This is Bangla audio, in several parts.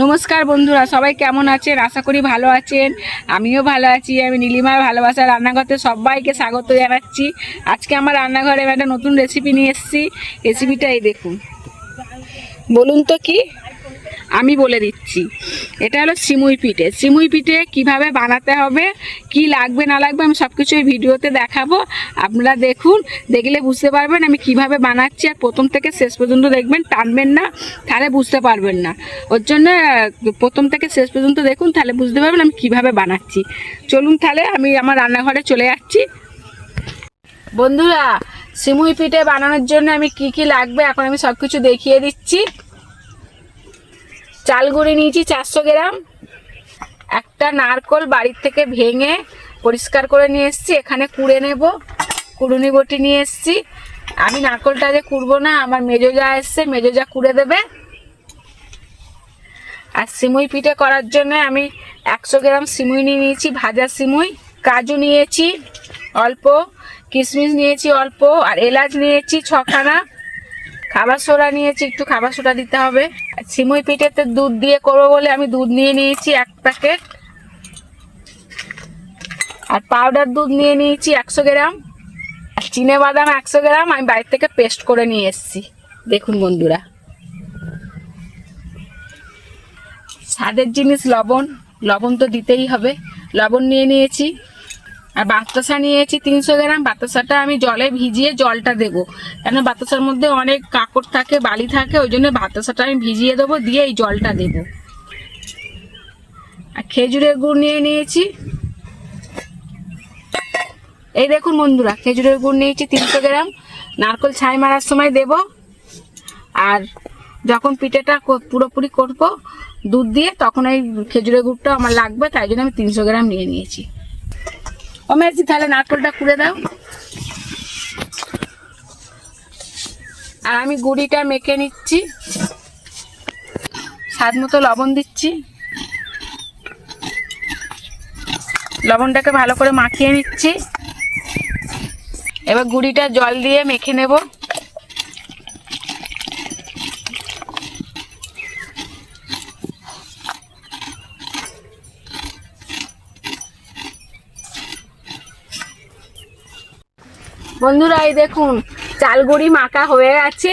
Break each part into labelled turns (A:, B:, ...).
A: নমস্কার বন্ধুরা, সবাই কেমন আছেন? আশা করি ভালো আছেন। আমিও ভালো আছি। আমি নীলিমার ভালোবাসা রান্নাঘরতে সবাইকে স্বাগত জানাচ্ছি। আজকে আমার রান্নাঘরে একটা নতুন রেসিপি নিয়ে এসেছি। রেসিপিটা এই দেখুন। বলুন তো কি? আমি বলে দিচ্ছি। এটা হলো সিমুই পিঠে। সিমুই পিঠে কীভাবে বানাতে হবে, কি লাগবে না লাগবে, আমি সব কিছু এই ভিডিওতে দেখাবো। আপনারা দেখুন, দেখলে বুঝতে পারবেন আমি কিভাবে বানাচ্ছি। আর প্রথম থেকে শেষ পর্যন্ত দেখবেন, টানবেন না, তাহলে বুঝতে পারবেন না। ওর জন্য প্রথম থেকে শেষ পর্যন্ত দেখুন, তাহলে বুঝতে পারবেন আমি কিভাবে বানাচ্ছি। চলুন তাহলে আমি আমার রান্নাঘরে চলে যাচ্ছি। বন্ধুরা, সিমুই পিঠে বানানোর জন্য আমি কি কি লাগবে এখন আমি সব কিছু দেখিয়ে দিচ্ছি। চাল গুঁড়ি নিয়েছি 400 গ্রাম। একটা নারকোল বাড়ির থেকে ভেঙে পরিষ্কার করে নিয়ে এসেছি, এখানে কুড়ে নেব। কুড়ুনি বটি নিয়ে এসেছি। আমি নারকোলটা যে কুড়বো না, আমার মেজো যা এসছে, মেজো যা কুড়ে দেবে। আর সিমুই পিঠে করার জন্য আমি 100 গ্রাম সিমুই নিয়ে নিয়েছি, ভাজা সিমুই। কাজু নিয়েছি অল্প, কিশমিশ নিয়েছি অল্প, আর এলাচ নিয়েছি 6খানা। খাবার সোডা নিয়েছি, একটু খাবার সোডা দিতে হবে। সিমুই পিঠেতে দুধ দিয়ে করবো বলে আমি দুধ নিয়ে নিয়েছি 1 প্যাকেট। আর পাউডার দুধ নিয়ে নিয়েছি 100 গ্রাম। আর চিনে বাদাম 100 গ্রাম আমি বাইরে থেকে পেস্ট করে নিয়ে এসেছি। দেখুন বন্ধুরা, স্বাদের জিনিস লবণ, লবণ তো দিতেই হবে। লবণ নিয়ে নিয়েছি। আর বাতাসা নিয়েছি 300 গ্রাম। বাতাসাটা আমি জলে ভিজিয়ে জলটা দেবো, কেন বাতাসার মধ্যে অনেক কাঁকড় থাকে, বালি থাকে, ওই জন্য বাতাসাটা আমি ভিজিয়ে দেবো, দিয়ে এই জলটা দেবো। আর খেজুরের গুড় নিয়ে নিয়েছি। এই দেখুন বন্ধুরা, খেজুরের গুড় নিয়েছি 300 গ্রাম। নারকেল ছাই মারার সময় দেব। আর যখন পিঠেটা পুরোপুরি করব দুধ দিয়ে, তখন এই খেজুরের গুড়টা আমার লাগবে, তাই জন্য আমি 300 গ্রাম নিয়ে নিয়েছি। ও মেয়েছি, তাহলে নারকেলটা কুড়ে দাও। আর আমি গুঁড়িটা মেখে নিচ্ছি। স্বাদ মতো লবণ দিচ্ছি। লবণটাকে ভালো করে মাখিয়ে নিচ্ছি। এবার গুঁড়িটা জল দিয়ে মেখে নেব। বন্ধুরা, এই দেখুন চাল গুঁড়ি মাখা হয়ে গেছে।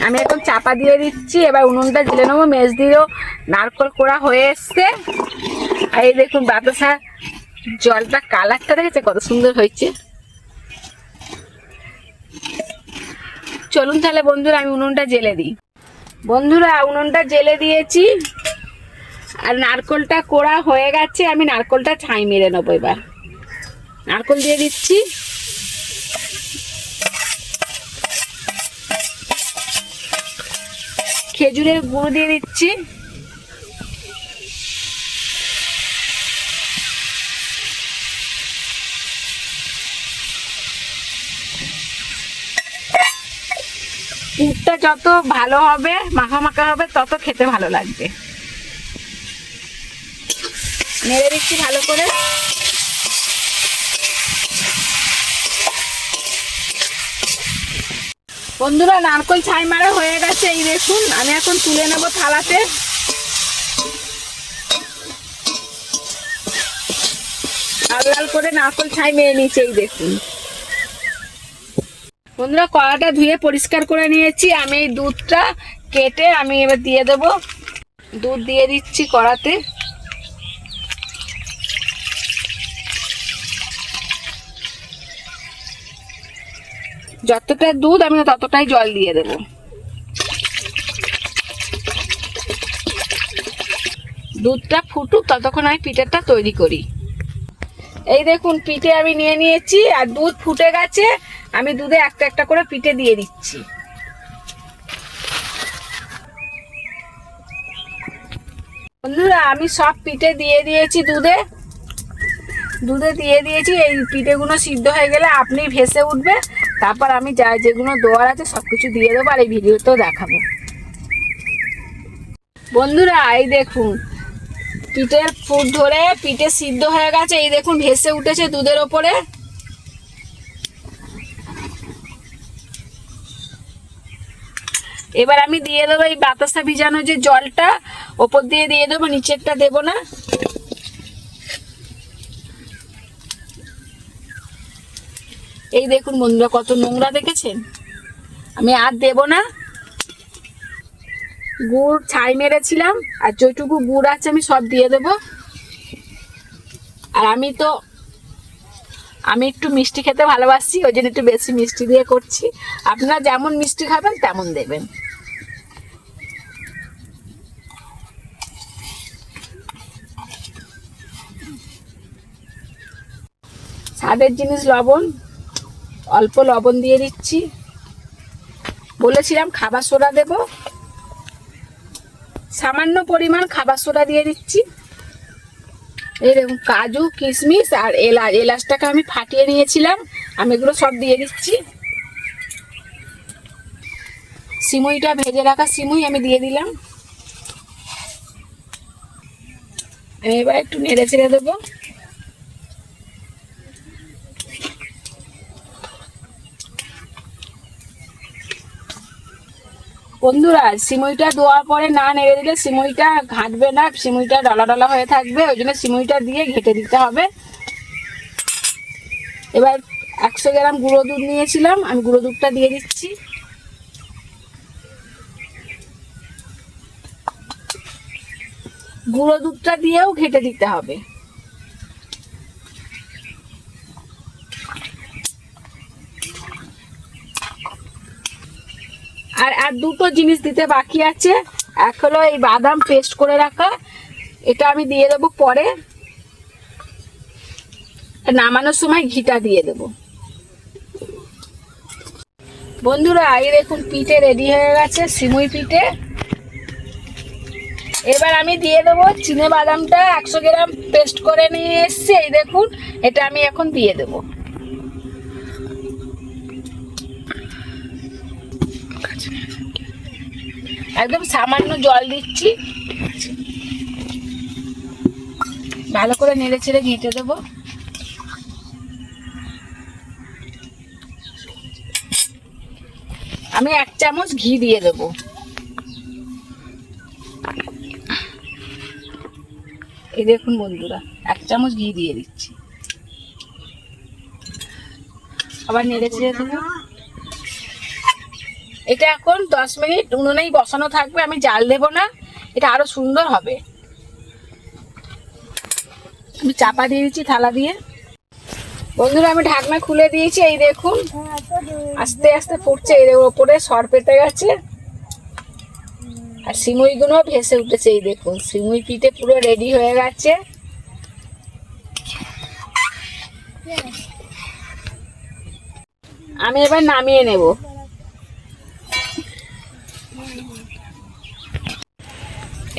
A: আমি এখন চাপা দিয়ে দিচ্ছি। এবার উনুনটা জ্বেলে নেবো। মেজ দিয়েও নারকেল কোড়া হয়ে এসছে। আর এই দেখুন বাতাসা জলটা, কালারটা দেখেছে কত সুন্দর হয়েছে। চলুন তাহলে বন্ধুরা আমি উনুনটা জ্বেলে দিই। বন্ধুরা, উনুনটা জ্বেলে দিয়েছি। আর নারকেলটা কোড়া হয়ে গেছে। আমি নারকেলটা ছাই মেরে নেবো। এবার নারকেল দিয়ে দিচ্ছি। খেজুরের গুঁড়ো দিয়ে দিচ্ছি। পুরটা যত ভালো হবে, মাখা মাখা হবে, তত খেতে ভালো লাগবে। নেড়ে দিচ্ছি ভালো করে। বন্ধুরা, নারকেল ছাই মারা হয়ে গেছে। এই দেখুন, আমি এখন তুলে নেব থালাতে। লাল লাল করে নারকেল ছাই মেরে নিয়েছি। এই দেখুন বন্ধুরা, কড়াটা ধুয়ে পরিষ্কার করে নিয়েছি। আমি এই দুধটা কেটে আমি এবার দিয়ে দেব। দুধ দিয়ে দিচ্ছি কড়াতে। যতটা দুধ আমি ততটাই জল দিয়ে দেব। দুধটা ফুটুক, ততক্ষণ আমি পিঠেটা তৈরি করি। এই দেখুন, পিঠে আমি নিয়ে নিয়েছি। আর দুধ ফুটে গেছে। আমি দুধে একটা একটা করে পিঠে দিয়ে দিচ্ছি। বন্ধুরা, আমি সব পিঠে দিয়ে দিয়েছি দুধে। দিয়ে দিয়েছি। এই পিঠেগুলো সিদ্ধ হয়ে গেলে আপনি ভেসে উঠবে। তারপর আমি যা যেগুলো দেওয়ার আছে সবকিছু দিয়ে দেবো, আর এই ভিডিওতেও দেখাবো। বন্ধুরা, এই দেখুন পিঠের ফুট ধরে পিঠে সিদ্ধ হয়ে গেছে। এই দেখুন ভেসে উঠেছে দুধের ওপরে। এবার আমি দিয়ে দেবো এই বাতাসা ভিজানো যে জলটা, ওপর দিয়ে দিয়ে দেবো, নিচেরটা দেবো না। এই দেখুন বন্ধুরা কত নোংরা দেখেছেন। আমি আর দেবো না। গুড় ছাই মেরেছিলাম, আর যেটুকু গুড় আছে আমি সব দিয়ে দেবো। আর আমি একটু মিষ্টি খেতে ভালোবাসি, ওই জন্য একটু বেশি মিষ্টি দিয়ে করছি। আপনারা যেমন মিষ্টি খাবেন তেমন দেবেন। স্বাদের জিনিস লবণ, অল্প লবণ দিয়ে দিচ্ছি। বলেছিলাম খাবার সোডা দেব, সামান্য পরিমাণ খাবার সোডা দিয়ে দিচ্ছি। এই দেখুন কাজু কিশমিশ আর এলাচটাকে আমি ফাটিয়ে নিয়েছিলাম, আমি এগুলো সব দিয়ে দিচ্ছি। সিমুইটা ভেজে রাখা সিমুই আমি দিয়ে দিলাম। এবার একটু নেড়ে ছেড়ে দেবো। বন্ধুরা সিমুইটা দেওয়ার পরে না নেড়ে দিলে সিমুইটা ঘাঁটবে না, সিমুইটা ডলা ডলা হয়ে থাকবে, ওই জন্য সিমুইটা দিয়ে ঘেঁটে দিতে হবে। এবার 100 গ্রাম গুঁড়ো দুধ নিয়েছিলাম, আমি গুঁড়ো দুধটা দিয়ে দিচ্ছি। গুঁড়ো দুধটা দিয়েও ঘেঁটে দিতে হবে। আর দুটো জিনিস দিতে বাকি আছে। এক হলো এই বাদাম পেস্ট করে রাখা, এটা আমি দিয়ে দেবো পরে। নামানোর সময় ঘিটা দিয়ে দেবো। বন্ধুরা এই দেখুন পিঠে রেডি হয়ে গেছে, সিমুই পিঠে। এবার আমি দিয়ে দেবো চিনে বাদামটা 100 গ্রাম পেস্ট করে নিয়ে এসছি। এই দেখুন এটা আমি এখন দিয়ে দেবো। একদম সামান্য জল দিচ্ছি, ভালো করে নেড়ে ছেড়ে ঘেঁটে দেবো। আমি 1 চামচ ঘি দিয়ে দেবো। এই দেখুন বন্ধুরা 1 চামচ ঘি দিয়ে দিচ্ছি, আবার নেড়ে ছেড়ে দেবো। এটা এখন 10 মিনিট উনুনেই বসানো থাকবে, আমি জাল দেব না, এটা আরো সুন্দর হবে। আমি চাপা দিয়ে দিচ্ছি থালা দিয়ে। বন্ধুরা আমি ঢাকনা খুলে দিয়েছি, এই দেখুন আস্তে আস্তে ফুটছে। এর ওপরে সর পেতে গেছে আর সিমুইগুলো ভেসে উঠেছে। এই দেখুন সিমুই পিঠে পুরো রেডি হয়ে গেছে। আমি এবার নামিয়ে নেব।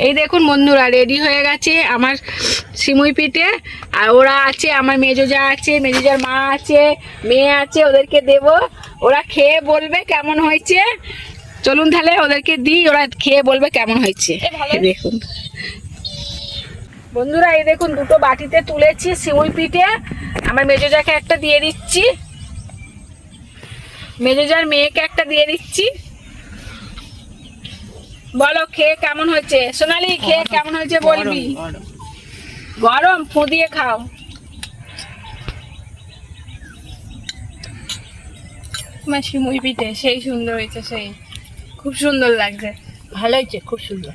A: এই দেখুন বন্ধুরা রেডি হয়ে গেছে আমার সিমুই পিঠে। আর ওরা আছে, আমার মেজোজা আছে, মেজোজার মা আছে, মেয়ে আছে, ওদেরকে দেব। ওরা খেয়ে বলবে কেমন হয়েছে। চলুন তাহলে ওদেরকে দিই, ওরা খেয়ে বলবে কেমন হয়েছে। দেখুন বন্ধুরা এই দেখুন দুটো বাটিতে তুলেছি সিমুই পিঠে। আমার মেজোজাকে একটা দিয়ে দিচ্ছি, মেজোজার মেয়েকে একটা দিয়ে দিচ্ছি। বলো খেয়ে কেমন হয়েছে। সোনালি খেয়ে কেমন হয়েছে বলবি। গরম ফু দিয়ে খাও।
B: সিমুই পিঠে সেই সুন্দর হয়েছে, সেই খুব সুন্দর লাগছে, ভালো হয়েছে, খুব সুন্দর।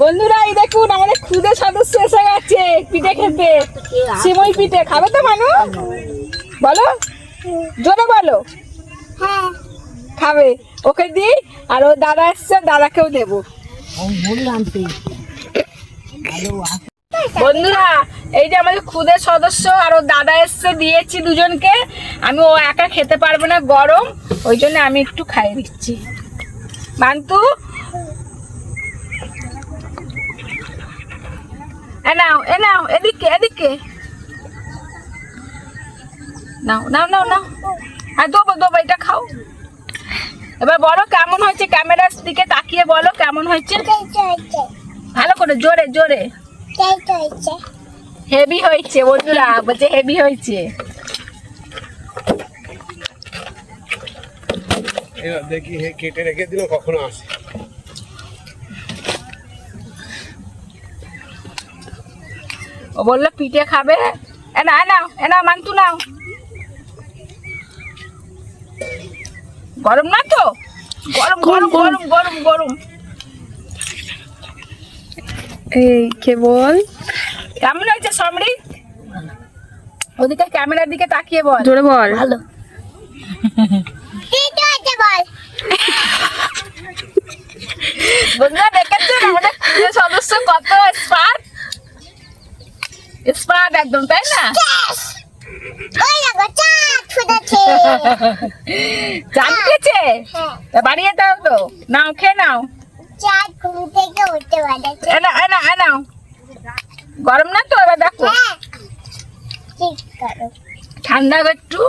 A: বন্ধুরা এই দেখুন আমাদের খুদে সদস্য এসে গেছে পিঠে খেতে। সিমুই পিঠে খাবে তো মানু? বলো জোরে বলো।
B: হ্যাঁ
A: খাবে, ওকে দিই। আর ও দাদা এসছে, দাদাকেও দেবো। বন্ধুরা এই যে আমাদের খুদের সদস্য আর ও দাদা এসছে, দিয়েছি দুজনকে। আমি ও একা খেতে পারবো না, গরম, ওই জন্য আমি একটু খাইয়ে দিচ্ছি। মান্তু নাও, এ নাও, এদিকে এদিকে নাও নাও নাও নাও। আর দেবো দেবো, এটা খাও। এবার বলো কেমন হয়েছে, ক্যামেরার দিকে তাকিয়ে বলো কেমন হয়েছে। ভালো করে জোরে জোরে। হেভি হয়েছে বন্ধুরা, বলছে হেভি হয়েছে।
C: এবার দেখি কেটে রেখে দিল কখনো আসে।
A: ও বললো পিঠে খাবে, নাও মান্তু নাও। গরম না তো? গরম গরম গরম গরম গরম।
B: এই কে বল,
A: কেমন হয়েছে সমৃদ্ধ? ওদিকে ক্যামেরার দিকে তাকিয়ে বল।
B: জোরে বল।
A: ভালো। বন্ধুরা দেখেছেন আমাদের কুড়ির সদস্য কত স্মার্ট একদম, তাই না? চাঁদ উঠেছে? তা বাড়িয়ে দাও তো, নাও খেয়ে নাও। নাও গরম না তো? এবার দেখো ঠান্ডা একটু